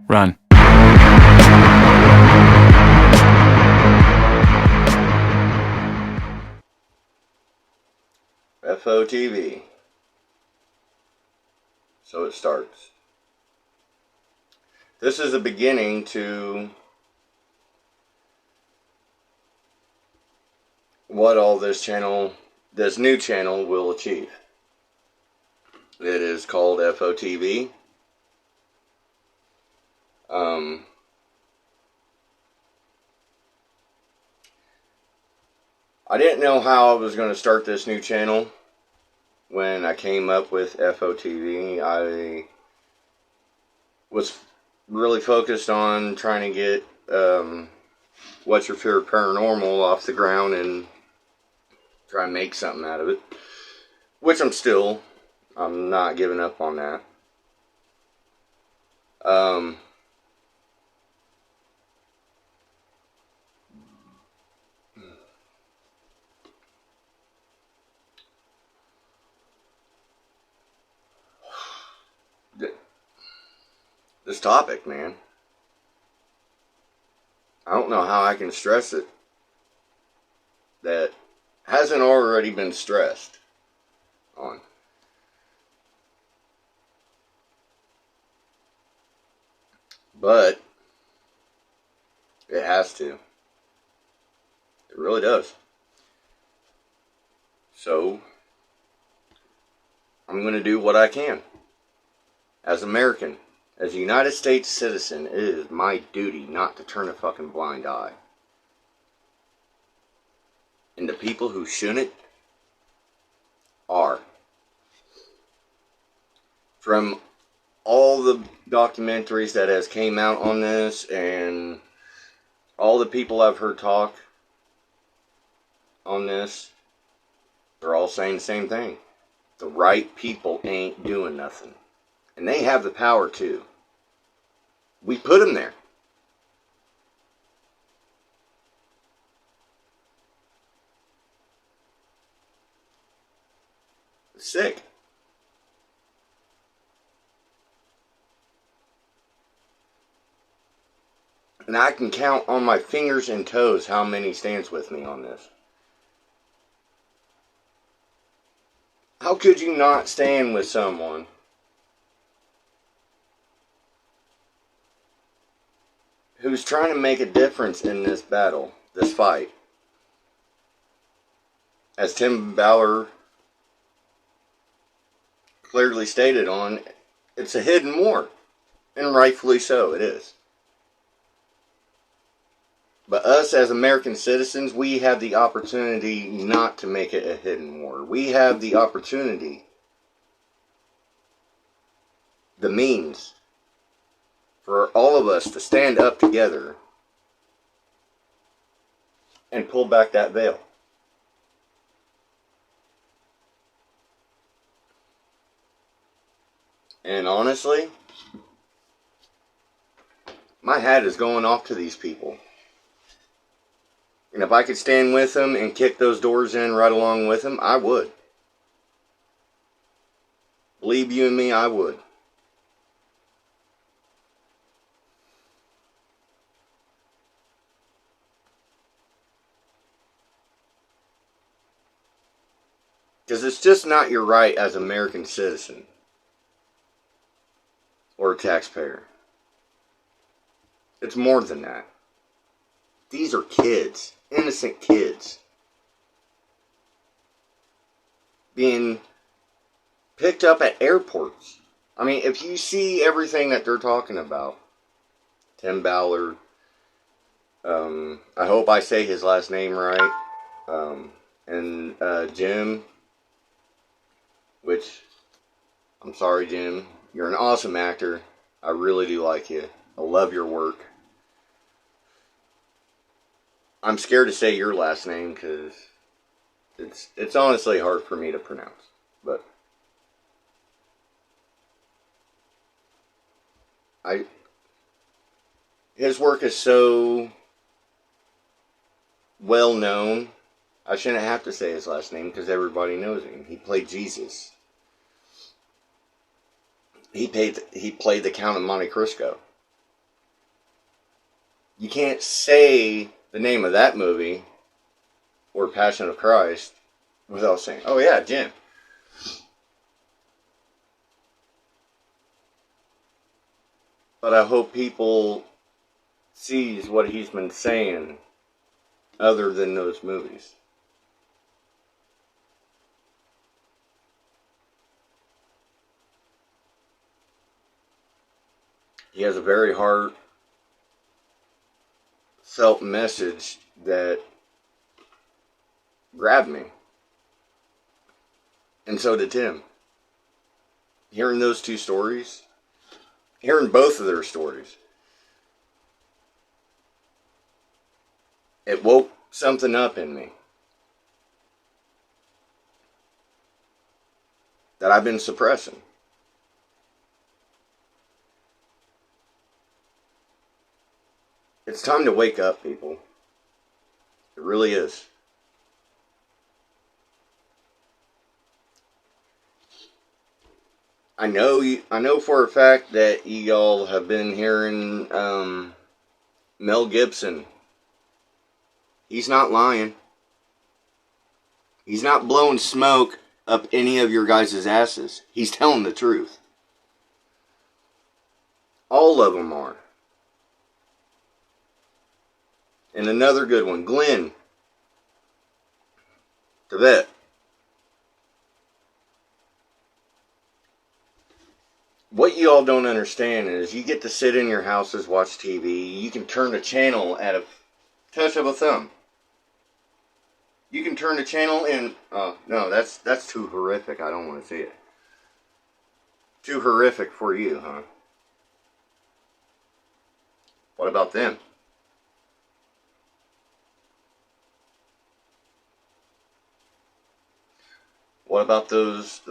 Run. FOTV. So it starts. This is a beginning to what all this new channel will achieve. It is called FOTV. I didn't know how I was going to start this new channel when I came up with FOTV. I was really focused on trying to get What's Your Fear Paranormal off the ground and try and make something out of it. Which I'm not giving up on that. This topic, man. I don't know how I can stress it that hasn't already been stressed on. But it has to. It really does. So I'm going to do what I can. As an American, as a United States citizen, it is my duty not to turn a fucking blind eye. And the people who shouldn't are. From all the documentaries that has came out on this and all the people I've heard talk on this, they're all saying the same thing. The right people ain't doing nothing. And they have the power too. We put them there. It's sick. And I can count on my fingers and toes how many stands with me on this. How could you not stand with someone who's trying to make a difference in this battle, this fight? As Tim Ballard clearly stated on, it's a hidden war. And rightfully so, it is. But us as American citizens, we have the opportunity not to make it a hidden war. We have the opportunity, the means, for all of us to stand up together and pull back that veil. And honestly, my hat is going off to these people. And if I could stand with them and kick those doors in right along with them, I would. Believe you and me, I would. Because it's just not your right as an American citizen or a taxpayer. It's more than that. These are kids, innocent kids, being picked up at airports. I mean, if you see everything that they're talking about, Tim Ballard, I hope I say his last name right, and Jim, which, I'm sorry Jim, you're an awesome actor. I really do like you. I love your work. I'm scared to say your last name because it's honestly hard for me to pronounce. But his work is so well known. I shouldn't have to say his last name because everybody knows him. He played Jesus. he played the Count of Monte Cristo. You can't say the name of that movie or Passion of Christ without saying, oh yeah, Jim. But I hope people sees what he's been saying other than those movies. He has a very heartfelt message that grabbed me. And so did Tim. Hearing those two stories, hearing both of their stories, it woke something up in me that I've been suppressing. It's time to wake up, people. It really is. I know for a fact that y'all have been hearing Mel Gibson. He's not lying. He's not blowing smoke up any of your guys' asses. He's telling the truth. All of them are. And another good one, Glenn Tibet. What you all don't understand is you get to sit in your houses, watch TV. You can turn the channel at a touch of a thumb. You can turn the channel in. No, that's too horrific. I don't want to see it. Too horrific for you, huh? What about them? What about those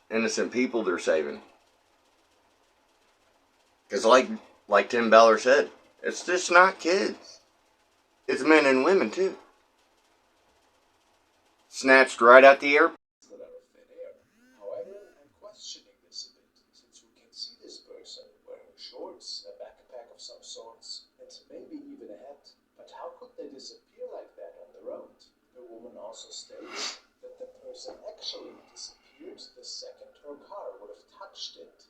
innocent people they're saving? Because like Tim Ballard said, it's just not kids. It's men and women too. Snatched right at the airport. However, I'm questioning this a bit, since we can see this person wearing shorts, a backpack of some sorts, and maybe even a hat. But how could they disappear like that on the road? The woman also states that the person actually disappeared the second her car would have touched it.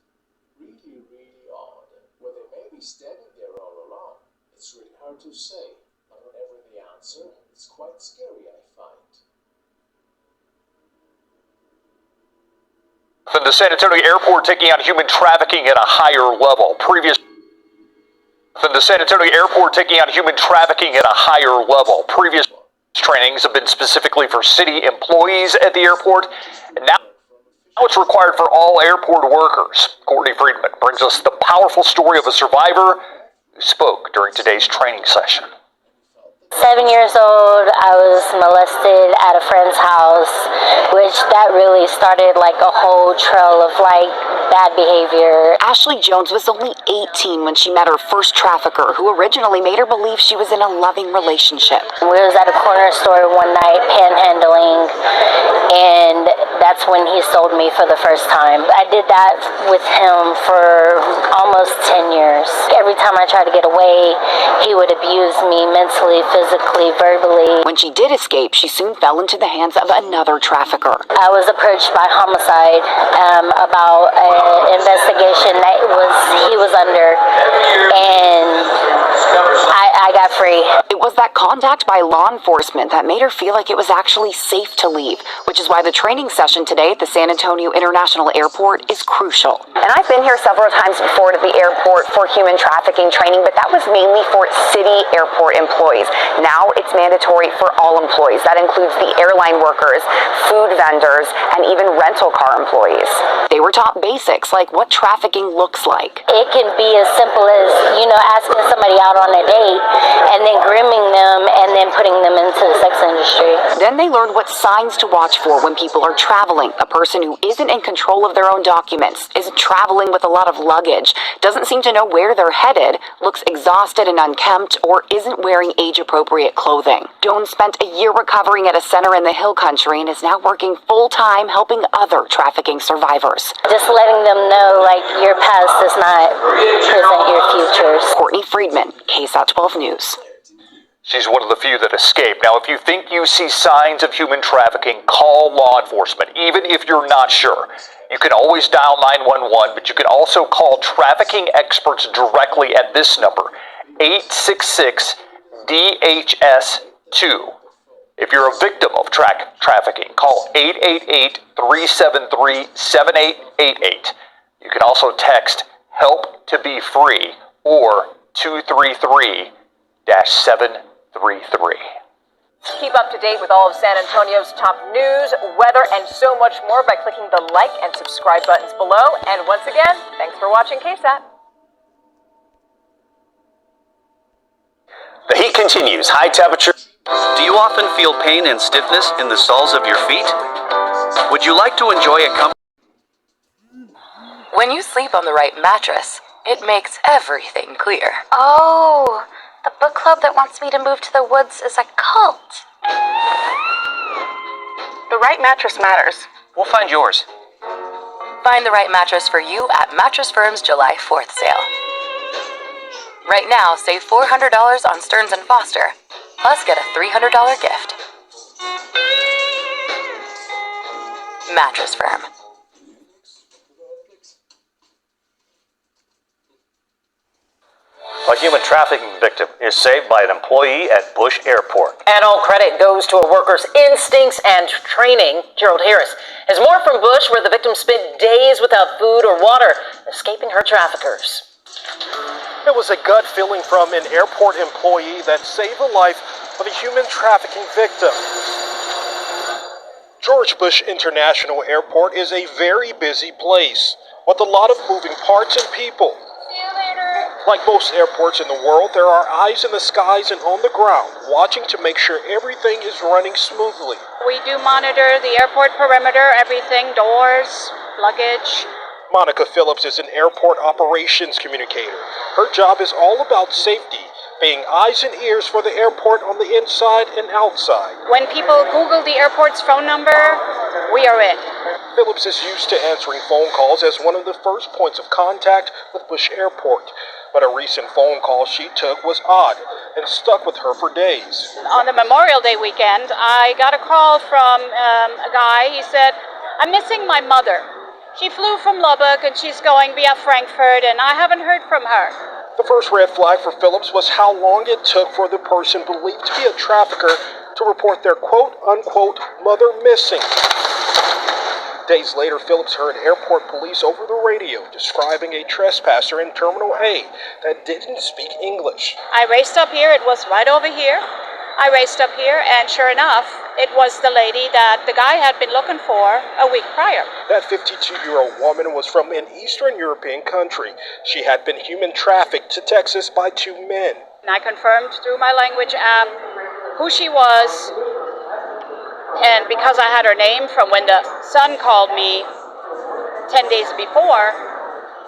Really, really odd. Where they may be standing there all along. It's really hard to say, but whatever the answer, it's quite scary, I find. From the San Antonio airport taking on human trafficking at a higher level. From the San Antonio airport taking on human trafficking at a higher level. Previous trainings have been specifically for city employees at the airport, and now it's required for all airport workers. Courtney Friedman brings us the powerful story of a survivor who spoke during today's training session. 7 years old, I was molested at a friend's house, which that really started like a whole trail of like bad behavior. Ashley Jones was only 18 when she met her first trafficker, who originally made her believe she was in a loving relationship. We was at a corner store one night panhandling, and that's when he sold me for the first time. I did that with him for almost 10 years. Every time I tried to get away, he would abuse me mentally, physically, verbally. When she did escape, she soon fell into the hands of another trafficker. I was approached by Homicide about an investigation that he was under, and I got free. It was that contact by law enforcement that made her feel like it was actually safe to leave, which is why the training session today at the San Antonio International Airport is crucial. And I've been here several times before to the airport for human trafficking training, but that was mainly for city airport employees. Now it's mandatory for all employees. That includes the airline workers, food vendors, and even rental car employees. They were taught basics like what trafficking looks like. It can be as simple as, asking somebody out on a date and then grooming them and then putting them into the sex industry. Then they learned what signs to watch for when people are traveling. A person who isn't in control of their own documents, is traveling with a lot of luggage, doesn't seem to know where they're headed, looks exhausted and unkempt, or isn't wearing age-appropriate clothing. Jones spent a year recovering at a center in the Hill Country and is now working full-time helping other trafficking survivors. Just letting them know, Your past does not present your futures. Courtney Friedman, KSAT 12 News. She's one of the few that escaped. Now, if you think you see signs of human trafficking, call law enforcement, even if you're not sure. You can always dial 911, but you can also call trafficking experts directly at this number, 866-DHS-2. If you're a victim of trafficking, call 888-373-7888. You can also text HELP to be free or 233-733. Keep up to date with all of San Antonio's top news, weather, and so much more by clicking the like and subscribe buttons below. And once again, thanks for watching KSAT. The heat continues. High temperature. Do you often feel pain and stiffness in the soles of your feet? Would you like to enjoy a When you sleep on the right mattress, it makes everything clear. Oh, the book club that wants me to move to the woods is a cult. The right mattress matters. We'll find yours. Find the right mattress for you at Mattress Firm's July 4th sale. Right now, save $400 on Stearns & Foster, plus get a $300 gift. Mattress Firm. A human trafficking victim is saved by an employee at Bush Airport. And all credit goes to a worker's instincts and training. Gerald Harris has more from Bush, where the victim spent days without food or water, escaping her traffickers. It was a gut feeling from an airport employee that saved the life of a human trafficking victim. George Bush International Airport is a very busy place with a lot of moving parts and people. Like most airports in the world, there are eyes in the skies and on the ground, watching to make sure everything is running smoothly. We do monitor the airport perimeter, everything, doors, luggage. Monica Phillips is an airport operations communicator. Her job is all about safety, being eyes and ears for the airport on the inside and outside. When people Google the airport's phone number, we are it. Phillips is used to answering phone calls as one of the first points of contact with Bush Airport. But a recent phone call she took was odd and stuck with her for days. On the Memorial Day weekend, I got a call from a guy. He said, "I'm missing my mother. She flew from Lubbock and she's going via Frankfurt, and I haven't heard from her." The first red flag for Phillips was how long it took for the person believed to be a trafficker to report their quote-unquote mother missing. Days later, Phillips heard airport police over the radio describing a trespasser in Terminal A that didn't speak English. I raced up here. It was right over here. I raced up here, and sure enough, it was the lady that the guy had been looking for a week prior. That 52-year-old woman was from an Eastern European country. She had been human trafficked to Texas by two men. And I confirmed through my language app who she was, and because I had her name from when the son called me 10 days before,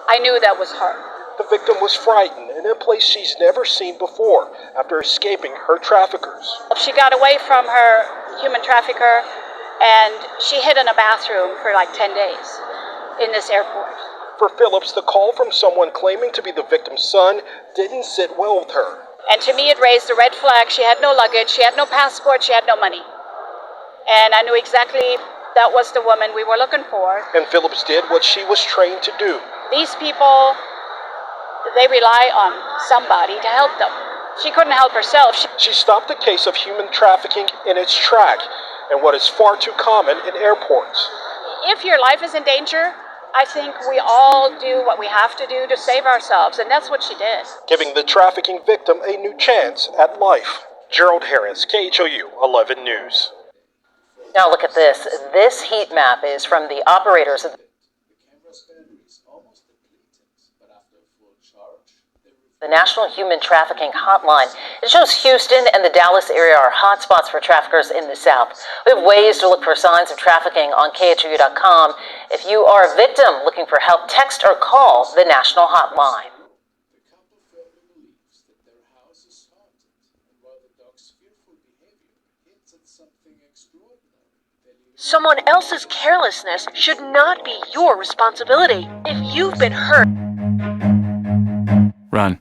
I knew that was her. The victim was frightened in a place she's never seen before after escaping her traffickers. She got away from her human trafficker, and she hid in a bathroom for like 10 days in this airport. For Phillips, the call from someone claiming to be the victim's son didn't sit well with her. And to me, it raised a red flag. She had no luggage, she had no passport, she had no money. And I knew exactly that was the woman we were looking for. And Phillips did what she was trained to do. These people, they rely on somebody to help them. She couldn't help herself. She stopped the case of human trafficking in its track, and what is far too common in airports. If your life is in danger, I think we all do what we have to do to save ourselves, and that's what she did. Giving the trafficking victim a new chance at life. Gerald Harris, KHOU 11 News. Now look at this. This heat map is from the operators of the National Human Trafficking Hotline. It shows Houston and the Dallas area are hotspots for traffickers in the South. We have ways to look for signs of trafficking on KHOU.com. If you are a victim looking for help, text or call the National Hotline. The couple firmly believes that their house is haunted, and while the dog's fearful behavior hints at something extraordinary, they leave Someone else's carelessness should not be your responsibility. If you've been hurt, Run.